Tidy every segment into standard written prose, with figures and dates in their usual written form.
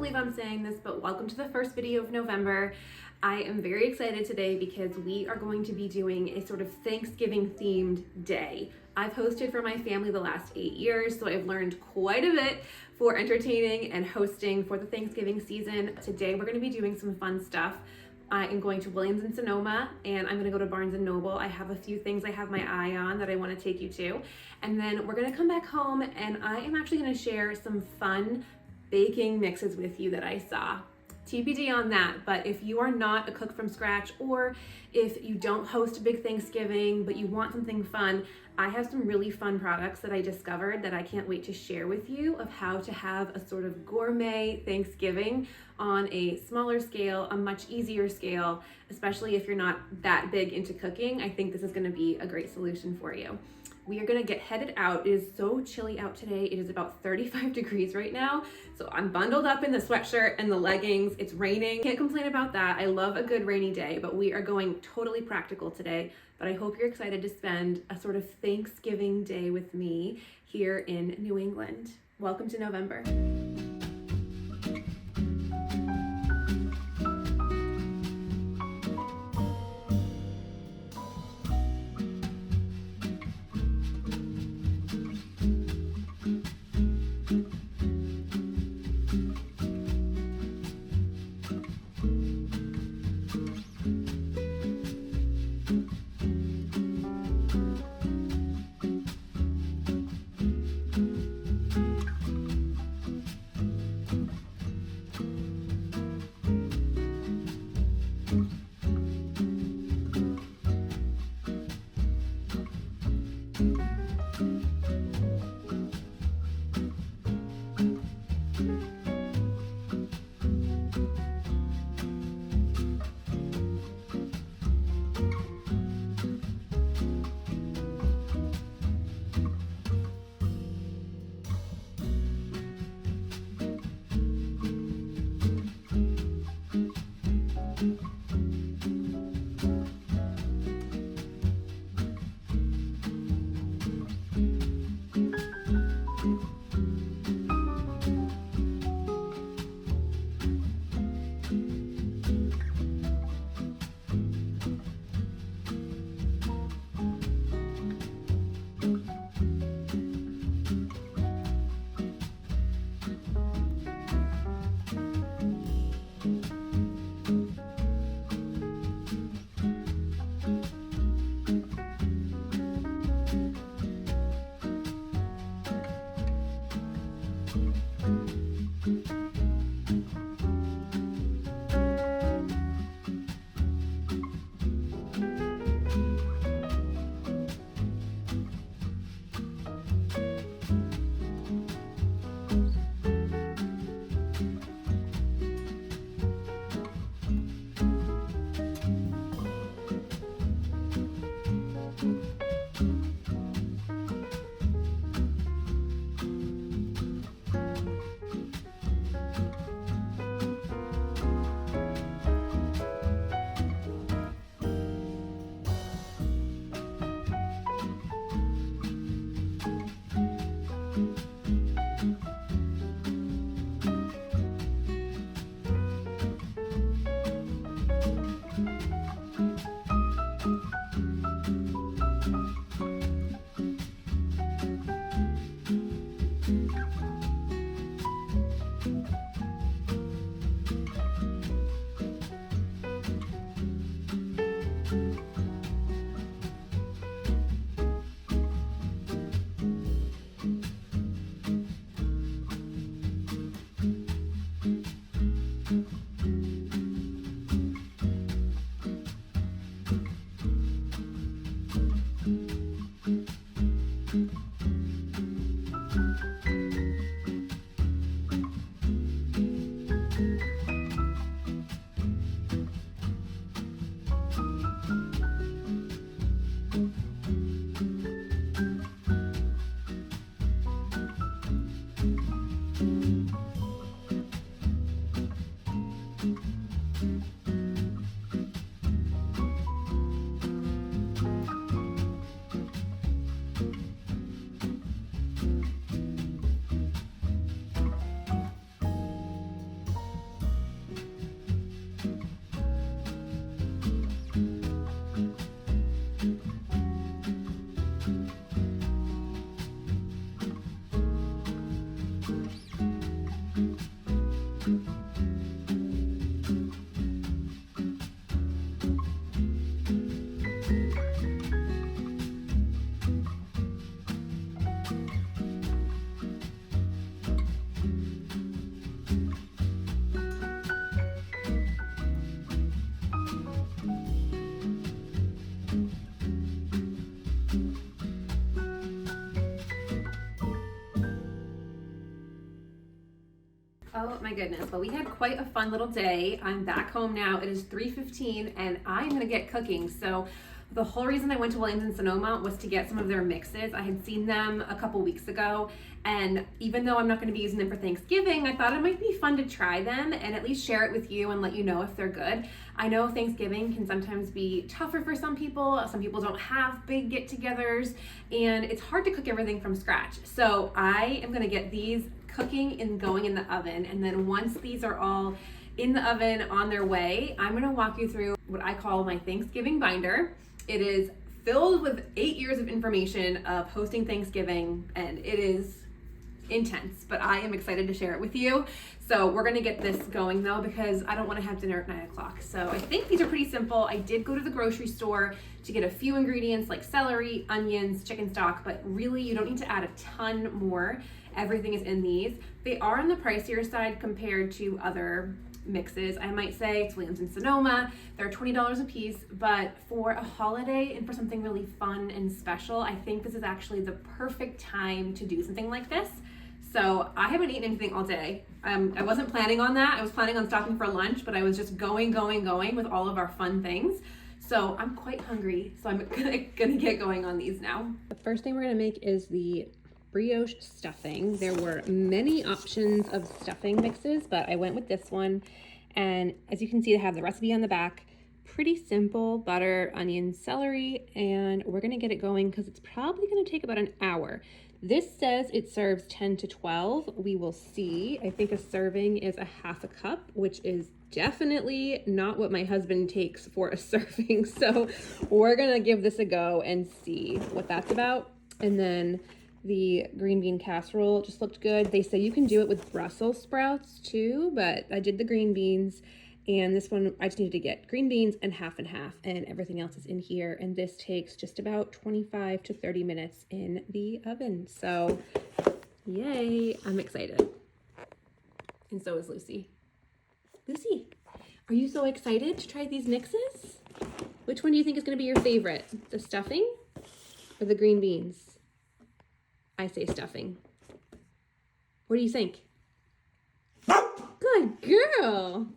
believe I'm saying this, but welcome to the first video of November. I am very excited today because we are going to be doing a sort of Thanksgiving themed day. I've hosted for my family the last 8 years, so I've learned quite a bit for entertaining and hosting for the Thanksgiving season. Today we're going to be doing some fun stuff. I am going to Williams in Sonoma, and I'm going to go to Barnes & Noble. I have a few things I have my eye on that I want to take you to. And then we're going to come back home, and I am actually going to share some fun baking mixes with you that I saw. TBD on that, but if you are not a cook from scratch, or if you don't host a big Thanksgiving but you want something fun, I have some really fun products that I discovered that I can't wait to share with you of how to have a sort of gourmet Thanksgiving on a smaller scale, a much easier scale, especially if you're not that big into cooking. I think this is going to be a great solution for you. We are gonna get headed out. It is so chilly out today. It is about 35 degrees right now. So I'm bundled up in the sweatshirt and the leggings. It's raining. Can't complain about that. I love a good rainy day, but we are going totally practical today. But I hope you're excited to spend a sort of Thanksgiving day with me here in New England. Welcome to November. Oh my goodness, well we had quite a fun little day. I'm back home now. It is 3:15 and I'm gonna get cooking. So the whole reason I went to Williams Sonoma was to get some of their mixes. I had seen them a couple weeks ago, and even though I'm not gonna be using them for Thanksgiving, I thought it might be fun to try them and at least share it with you and let you know if they're good. I know Thanksgiving can sometimes be tougher for some people. Some people don't have big get-togethers, and it's hard to cook everything from scratch. So I am gonna get these cooking and going in the oven, and then once these are all in the oven on their way, I'm gonna walk you through what I call my Thanksgiving binder. It is filled with 8 years of information of hosting Thanksgiving, and it is intense, but I am excited to share it with you. So we're gonna get this going though, because I don't wanna have dinner at 9 o'clock. So I think these are pretty simple. I did go to the grocery store to get a few ingredients like celery, onions, chicken stock, but really you don't need to add a ton more. Everything is in these. They are on the pricier side compared to other mixes. I might say it's Williams and Sonoma. They're $20 a piece, but for a holiday and for something really fun and special, I think this is actually the perfect time to do something like this. So I haven't eaten anything all day. I wasn't planning on that. I was planning on stopping for lunch, but I was just going with all of our fun things. So I'm quite hungry, so I'm gonna get going on these now. The first thing we're gonna make is the brioche stuffing. There were many options of stuffing mixes, but I went with this one. And as you can see, they have the recipe on the back. Pretty simple: butter, onions, celery, and we're gonna get it going because it's probably gonna take about an hour. This says it serves 10 to 12. We will see. I think a serving is a half a cup, which is definitely not what my husband takes for a serving. So we're gonna give this a go and see what that's about. And then the green bean casserole just looked good. They say you can do it with Brussels sprouts too, but I did the green beans, and this one I just needed to get green beans and half, and everything else is in here. And this takes just about 25 to 30 minutes in the oven. So yay, I'm excited. And so is Lucy. Lucy, are you so excited to try these mixes? Which one do you think is gonna be your favorite? The stuffing or the green beans? I say stuffing. What do you think? Good girl.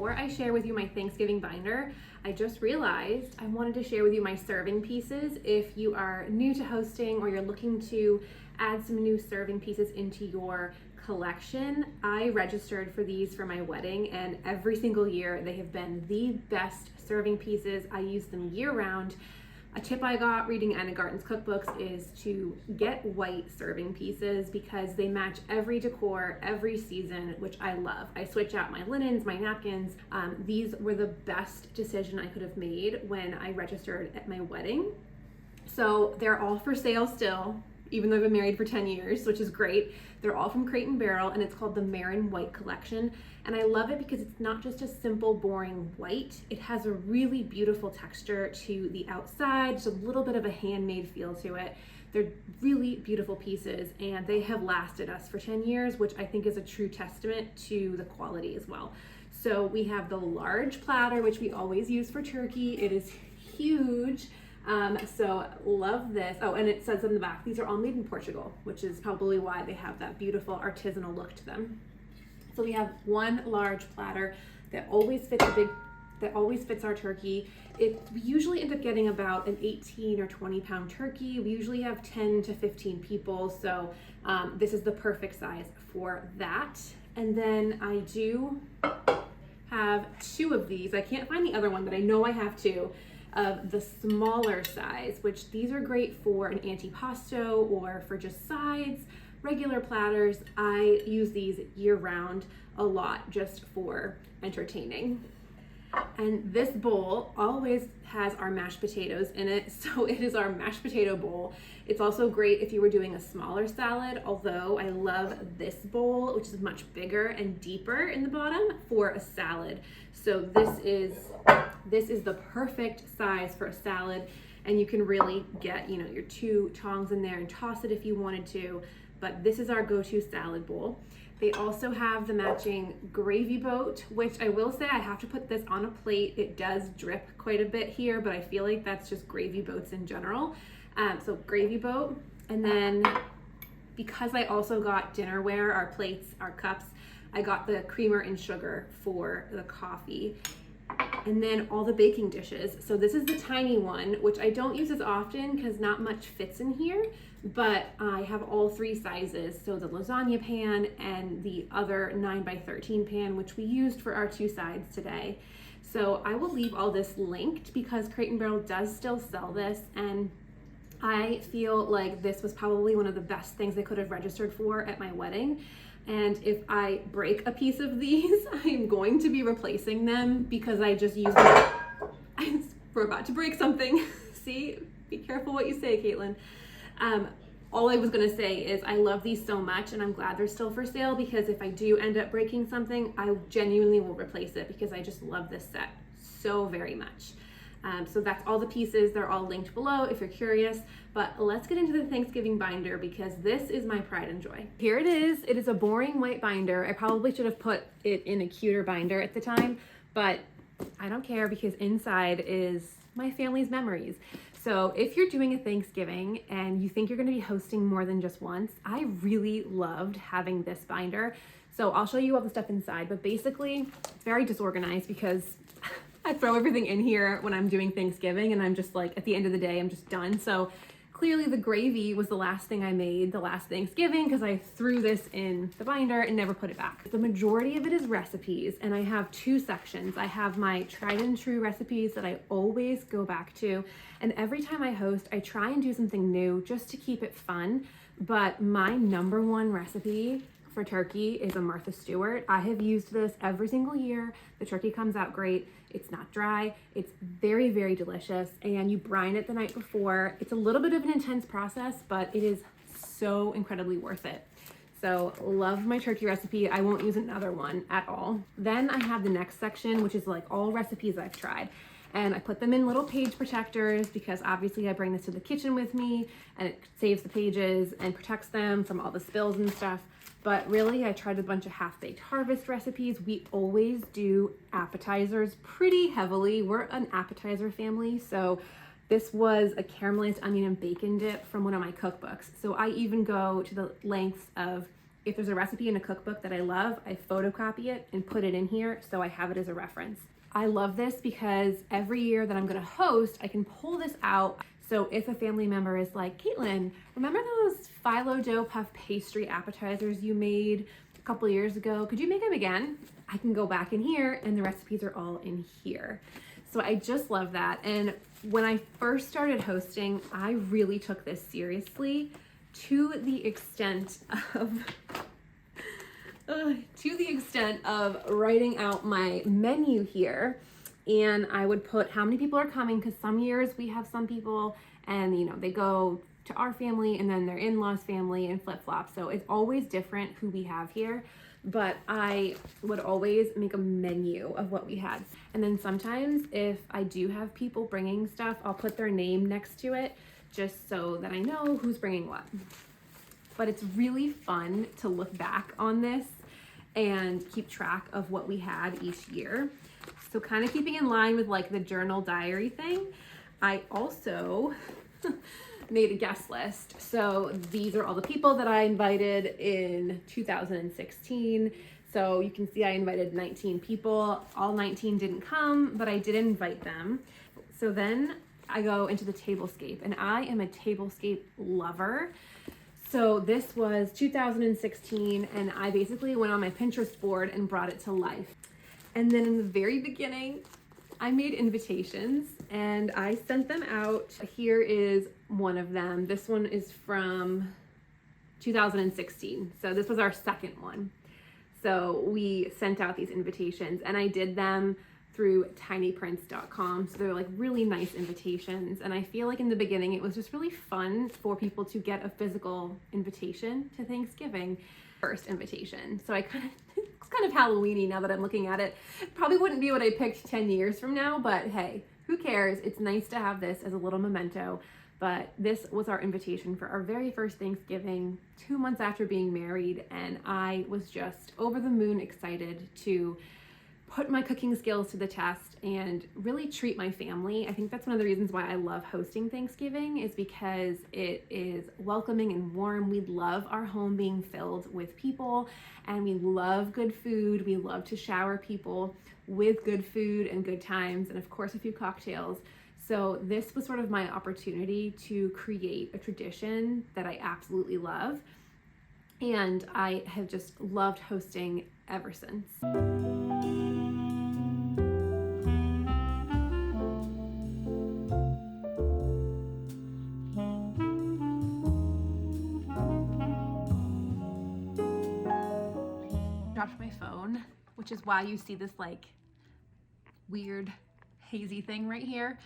before I share with you my Thanksgiving binder, I just realized I wanted to share with you my serving pieces. If you are new to hosting or you're looking to add some new serving pieces into your collection, I registered for these for my wedding, and every single year they have been the best serving pieces. I use them year round. A tip I got reading Anna Garten's cookbooks is to get white serving pieces because they match every decor, every season, which I love. I switch out my linens, my napkins. These were the best decision I could have made when I registered at my wedding. So they're all for sale still, even though I've been married for 10 years, which is great. They're all from Crate & Barrel, and it's called the Marin White Collection. And I love it because it's not just a simple, boring white. It has a really beautiful texture to the outside, just a little bit of a handmade feel to it. They're really beautiful pieces, and they have lasted us for 10 years, which I think is a true testament to the quality as well. So we have the large platter, which we always use for turkey. It is huge. So love this. Oh, and it says on the back, these are all made in Portugal, which is probably why they have that beautiful artisanal look to them. So we have one large platter that always fits our turkey. We usually end up getting about an 18 or 20 pound turkey. We usually have 10 to 15 people. So this is the perfect size for that. And then I do have two of these. I can't find the other one, but I know I have two of the smaller size, which these are great for an antipasto or for just sides, regular platters. I use these year round a lot just for entertaining. And this bowl always has our mashed potatoes in it, so it is our mashed potato bowl. It's also great if you were doing a smaller salad, although I love this bowl, which is much bigger and deeper in the bottom, for a salad. So this is the perfect size for a salad, and you can really get, your two tongs in there and toss it if you wanted to, but this is our go-to salad bowl. They also have the matching gravy boat, which I will say I have to put this on a plate. It does drip quite a bit here, but I feel like that's just gravy boats in general. So gravy boat. And then because I also got dinnerware, our plates, our cups, I got the creamer and sugar for the coffee. And then all the baking dishes. So this is the tiny one, which I don't use as often because not much fits in here, but I have all three sizes. So the lasagna pan and the other 9x13 pan, which we used for our two sides today. So I will leave all this linked because Crate & Barrel does still sell this, and I feel like this was probably one of the best things I could have registered for at my wedding. And if I break a piece of these, I'm going to be replacing them because I just use them. We're about to break something. See, be careful what you say, Caitlin. All I was gonna say is I love these so much, and I'm glad they're still for sale because if I do end up breaking something, I genuinely will replace it because I just love this set so very much. So that's all the pieces. They're all linked below if you're curious, but let's get into the Thanksgiving binder because this is my pride and joy. Here it is. It is a boring white binder. I probably should have put it in a cuter binder at the time, but I don't care because inside is my family's memories. So if you're doing a Thanksgiving and you think you're gonna be hosting more than just once, I really loved having this binder. So I'll show you all the stuff inside, but basically it's very disorganized because I throw everything in here when I'm doing Thanksgiving and I'm just like, at the end of the day, I'm just done. So clearly the gravy was the last thing I made the last Thanksgiving because I threw this in the binder and never put it back. The majority of it is recipes, and I have two sections. I have my tried and true recipes that I always go back to. And every time I host, I try and do something new just to keep it fun. But my number one recipe for turkey is a Martha Stewart. I have used this every single year. The turkey comes out great. It's not dry. It's very, very delicious. And you brine it the night before. It's a little bit of an intense process, but it is so incredibly worth it. So love my turkey recipe. I won't use another one at all. Then I have the next section, which is like all recipes I've tried. And I put them in little page protectors because obviously I bring this to the kitchen with me and it saves the pages and protects them from all the spills and stuff. But really, I tried a bunch of half-baked harvest recipes. We always do appetizers pretty heavily. We're an appetizer family, so this was a caramelized onion and bacon dip from one of my cookbooks. So I even go to the lengths of if there's a recipe in a cookbook that I love, I photocopy it and put it in here so I have it as a reference. I love this because every year that I'm gonna host, I can pull this out. So if a family member is like, Caitlin, remember those phyllo dough puff pastry appetizers you made a couple years ago? Could you make them again? I can go back in here and the recipes are all in here. So I just love that. And when I first started hosting, I really took this seriously to the extent of writing out my menu here. And I would put how many people are coming, because some years we have some people and they go to our family and then their in-laws family and flip-flop. So it's always different who we have here. But I would always make a menu of what we had. And then sometimes if I do have people bringing stuff, I'll put their name next to it just so that I know who's bringing what. But it's really fun to look back on this and keep track of what we had each year. So kind of keeping in line with like the journal diary thing, I also made a guest list. So these are all the people that I invited in 2016. So you can see I invited 19 people. All 19 didn't come, but I did invite them. So then I go into the tablescape, and I am a tablescape lover. So this was 2016, and I basically went on my Pinterest board and brought it to life. And then in the very beginning, I made invitations and I sent them out. Here is one of them. This one is from 2016. So this was our second one. So we sent out these invitations and I did them through tinyprints.com. So they're like really nice invitations. And I feel like in the beginning, it was just really fun for people to get a physical invitation to Thanksgiving. First invitation. So it's kind of Halloween-y now that I'm looking at it. Probably wouldn't be what I picked 10 years from now, but hey, who cares? It's nice to have this as a little memento. But this was our invitation for our very first Thanksgiving, 2 months after being married. And I was just over the moon excited to put my cooking skills to the test and really treat my family. I think that's one of the reasons why I love hosting Thanksgiving, is because it is welcoming and warm. We love our home being filled with people, and we love good food. We love to shower people with good food and good times, and of course a few cocktails. So this was sort of my opportunity to create a tradition that I absolutely love, and I have just loved hosting ever since. Dropped my phone, which is why you see this like weird hazy thing right here.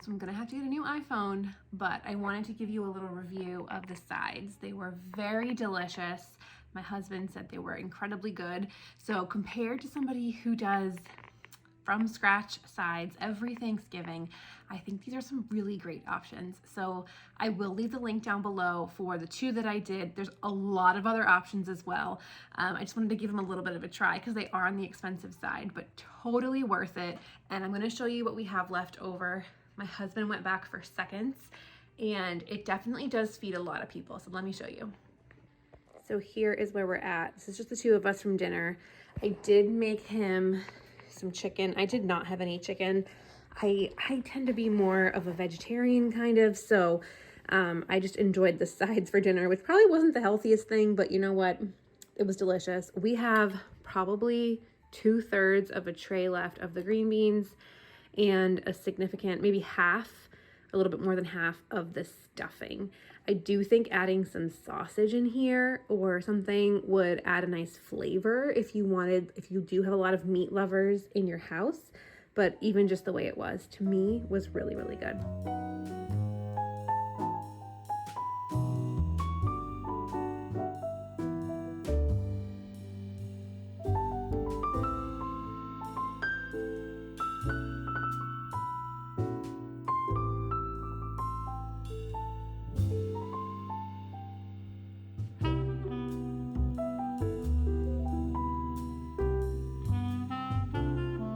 So I'm gonna have to get a new iPhone, but I wanted to give you a little review of the sides. They were very delicious. My husband said they were incredibly good. So compared to somebody who does from scratch sides every Thanksgiving, I think these are some really great options. So I will leave the link down below for the two that I did. There's a lot of other options as well. I just wanted to give them a little bit of a try because they are on the expensive side, but totally worth it. And I'm gonna show you what we have left over. My husband went back for seconds, and it definitely does feed a lot of people. So let me show you. So here is where we're at. This is just the two of us from dinner. I did make him some chicken. I did not have any chicken. I tend to be more of a vegetarian kind of, so I just enjoyed the sides for dinner, which probably wasn't the healthiest thing, but you know what? It was delicious. We have probably 2/3 of a tray left of the green beans and a significant, maybe half, a little bit more than half of the stuffing. I do think adding some sausage in here or something would add a nice flavor if you do have a lot of meat lovers in your house, but even just the way it was, to me, was really, really good.